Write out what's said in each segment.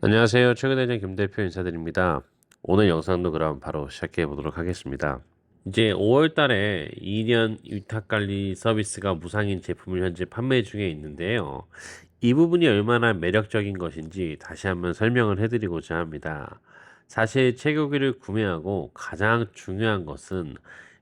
안녕하세요. 최근대장 김 대표 인사드립니다. 오늘 영상도 그럼 바로 시작해 보도록 하겠습니다. 이제 5월 달에 2년 위탁관리 서비스가 무상인 제품을 현재 판매 중에 있는데요. 이 부분이 얼마나 매력적인 것인지 다시 한번 설명을 해드리고자 합니다. 사실 채굴기를 구매하고 가장 중요한 것은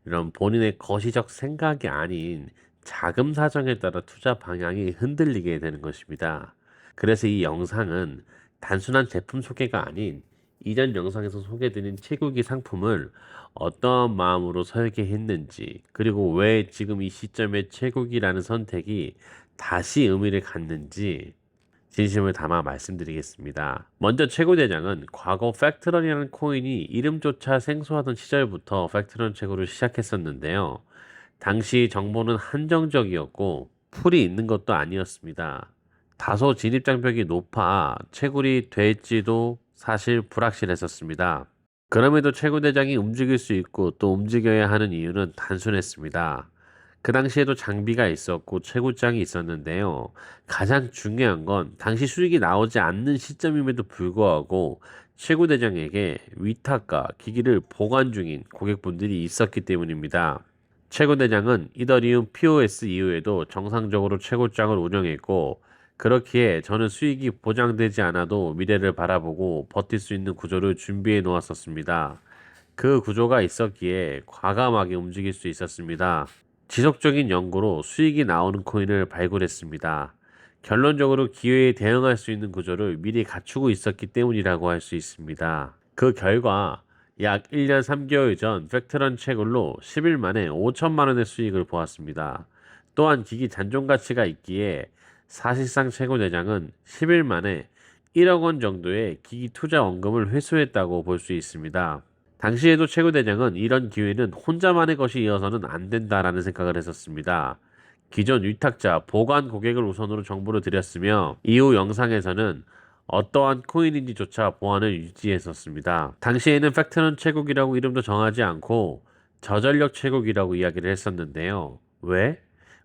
이런 본인의 거시적 생각이 아닌 자금 사정에 따라 투자 방향이 흔들리게 되는 것입니다. 그래서 이 영상은 단순한 제품 소개가 아닌 이전 영상에서 소개드린 채굴기 상품을 어떠한 마음으로 설계했는지, 그리고 왜 지금 이 시점에 채굴기라는 선택이 다시 의미를 갖는지 진심을 담아 말씀드리겠습니다. 먼저 채굴대장은 과거 팩트런이라는 코인이 이름조차 생소하던 시절부터 팩트런 채굴을 시작했었는데요. 당시 정보는 한정적이었고 풀이 있는 것도 아니었습니다. 다소 진입장벽이 높아 채굴이 될지도 사실 불확실했었습니다. 그럼에도 채굴대장이 움직일 수 있고 또 움직여야 하는 이유는 단순했습니다. 그 당시에도 장비가 있었고 채굴장이 있었는데요. 가장 중요한 건 당시 수익이 나오지 않는 시점임에도 불구하고 채굴대장에게 위탁과 기기를 보관 중인 고객분들이 있었기 때문입니다. 채굴대장은 이더리움 POS 이후에도 정상적으로 채굴장을 운영했고, 그렇기에 저는 수익이 보장되지 않아도 미래를 바라보고 버틸 수 있는 구조를 준비해 놓았었습니다. 그 구조가 있었기에 과감하게 움직일 수 있었습니다. 지속적인 연구로 수익이 나오는 코인을 발굴했습니다. 결론적으로 기회에 대응할 수 있는 구조를 미리 갖추고 있었기 때문이라고 할 수 있습니다. 그 결과 약 1년 3개월 전 팩트런 채굴로 10일 만에 5천만 원의 수익을 보았습니다. 또한 기기 잔존 가치가 있기에 사실상 채굴 대장은 10일 만에 1억 원 정도의 기기 투자 원금을 회수했다고 볼 수 있습니다. 당시에도 최고 대장은 이런 기회는 혼자만의 것이어서는 안 된다라는 생각을 했었습니다. 기존 위탁자, 보관 고객을 우선으로 정보를 드렸으며 이후 영상에서는 어떠한 코인인지조차 보안을 유지했었습니다. 당시에는 팩트런 채굴이라고 이름도 정하지 않고 저전력 채굴이라고 이야기를 했었는데요. 왜?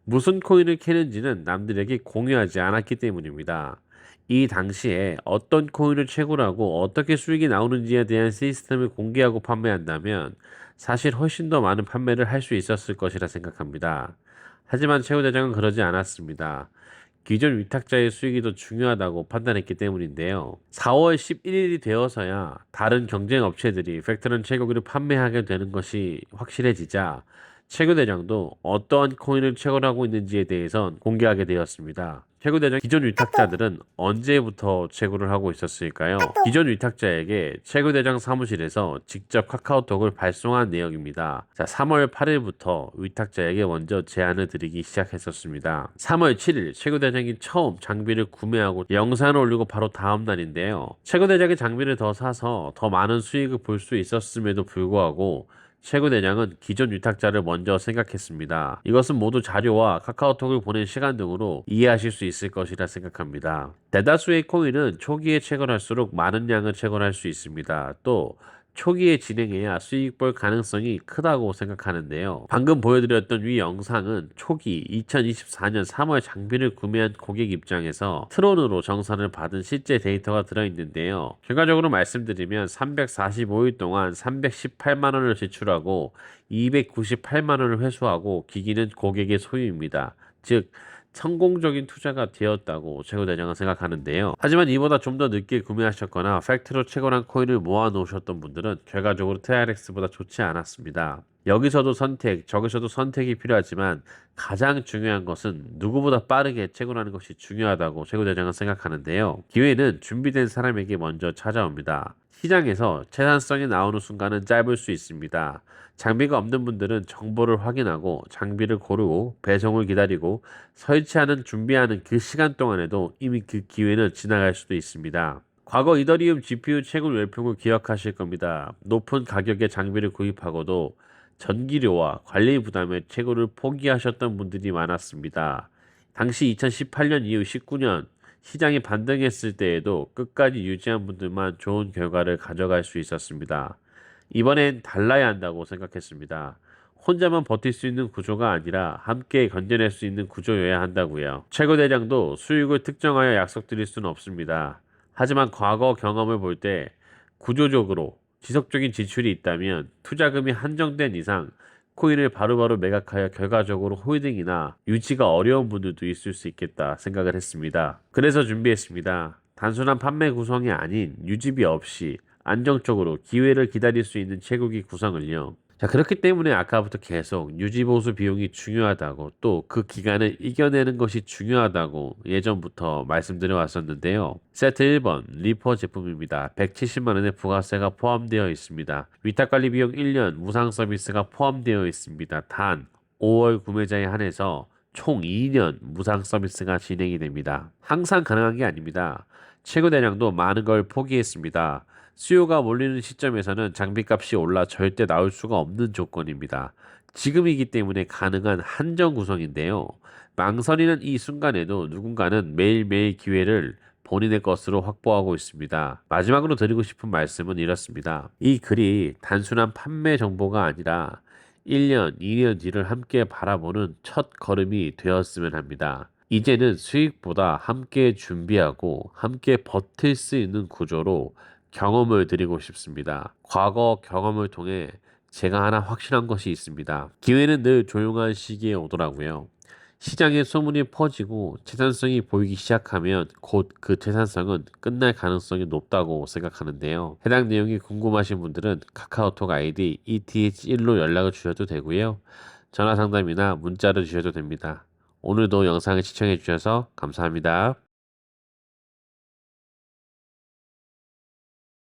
무슨 코인을 캐는지는 남들에게 공유하지 않았기 때문입니다. 이 당시에 어떤 코인을 채굴하고 어떻게 수익이 나오는지에 대한 시스템을 공개하고 판매한다면 사실 훨씬 더 많은 판매를 할 수 있었을 것이라 생각합니다. 하지만 최후대장은 그러지 않았습니다. 기존 위탁자의 수익이 더 중요하다고 판단했기 때문인데요. 4월 11일이 되어서야 다른 경쟁 업체들이 팩트런 채굴기를 판매하게 되는 것이 확실해지자 최고대장도 어떠한 코인을 채굴하고 있는지에 대해선 공개하게 되었습니다. 최고대장 기존 위탁자들은 언제부터 채굴을 하고 있었을까요? 기존 위탁자에게 최고대장 사무실에서 직접 카카오톡을 발송한 내용입니다. 자, 3월 8일부터 위탁자에게 먼저 제안을 드리기 시작했었습니다. 3월 7일 최고대장이 처음 장비를 구매하고 영상을 올리고 바로 다음 날인데요. 최고대장이 장비를 더 사서 더 많은 수익을 볼 수 있었음에도 불구하고 최고대장은 기존 위탁자를 먼저 생각했습니다. 이것은 모두 자료와 카카오톡을 보낸 시간 등으로 이해하실 수 있을 것이라 생각합니다. 대다수의 코인은 초기에 채굴할수록 많은 양을 채굴할 수 있습니다. 또 초기에 진행해야 수익 볼 가능성이 크다고 생각하는데요. 방금 보여드렸던 위 영상은 초기 2024년 3월 장비를 구매한 고객 입장에서 트론으로 정산을 받은 실제 데이터가 들어있는데요. 결과적으로 말씀드리면 345일 동안 318만 원을 지출하고 298만 원을 회수하고 기기는 고객의 소유입니다. 즉 성공적인 투자가 되었다고 최고대장은 생각하는데요. 하지만 이보다 좀 더 늦게 구매하셨거나 팩트로 채굴한 코인을 모아 놓으셨던 분들은 결과적으로 TRX보다 좋지 않았습니다. 여기서도 선택, 저기서도 선택이 필요하지만 가장 중요한 것은 누구보다 빠르게 채굴하는 것이 중요하다고 최고대장은 생각하는데요. 기회는 준비된 사람에게 먼저 찾아옵니다. 시장에서 채산성이 나오는 순간은 짧을 수 있습니다. 장비가 없는 분들은 정보를 확인하고 장비를 고르고 배송을 기다리고 설치하는 준비하는 그 시간 동안에도 이미 그 기회는 지나갈 수도 있습니다. 과거 이더리움 GPU 채굴 열풍을 기억하실 겁니다. 높은 가격의 장비를 구입하고도 전기료와 관리 부담에 채굴을 포기하셨던 분들이 많았습니다. 당시 2018년 이후 19년 시장이 반등했을 때에도 끝까지 유지한 분들만 좋은 결과를 가져갈 수 있었습니다. 이번엔 달라야 한다고 생각했습니다. 혼자만 버틸 수 있는 구조가 아니라 함께 견뎌낼 수 있는 구조여야 한다고요. 최고대장도 수익을 특정하여 약속드릴 수는 없습니다. 하지만 과거 경험을 볼 때 구조적으로 지속적인 지출이 있다면 투자금이 한정된 이상 코인을 바로바로 매각하여 결과적으로 홀딩이나 유지가 어려운 분들도 있을 수 있겠다 생각을 했습니다. 그래서 준비했습니다. 단순한 판매 구성이 아닌 유지비 없이 안정적으로 기회를 기다릴 수 있는 채굴기 구성을요. 자, 그렇기 때문에 아까부터 계속 유지보수 비용이 중요하다고 또 그 기간을 이겨내는 것이 중요하다고 예전부터 말씀드려 왔었는데요. 세트 1번 리퍼 제품입니다. 170만 원의 부가세가 포함되어 있습니다. 위탁관리 비용 1년 무상 서비스가 포함되어 있습니다. 단 5월 구매자에 한해서 총 2년 무상 서비스가 진행이 됩니다. 항상 가능한 게 아닙니다. 최고 대량도 많은 걸 포기했습니다. 수요가 몰리는 시점에서는 장비값이 올라 절대 나올 수가 없는 조건입니다. 지금이기 때문에 가능한 한정 구성인데요. 망설이는 이 순간에도 누군가는 매일매일 기회를 본인의 것으로 확보하고 있습니다. 마지막으로 드리고 싶은 말씀은 이렇습니다. 이 글이 단순한 판매 정보가 아니라 1년, 2년 뒤를 함께 바라보는 첫 걸음이 되었으면 합니다. 이제는 수익보다 함께 준비하고 함께 버틸 수 있는 구조로 경험을 드리고 싶습니다. 과거 경험을 통해 제가 하나 확실한 것이 있습니다. 기회는 늘 조용한 시기에 오더라고요. 시장에 소문이 퍼지고 재산성이 보이기 시작하면 곧 그 재산성은 끝날 가능성이 높다고 생각하는데요. 해당 내용이 궁금하신 분들은 카카오톡 아이디 ETH1로 연락을 주셔도 되고요. 전화 상담이나 문자를 주셔도 됩니다. 오늘도 영상을 시청해 주셔서 감사합니다.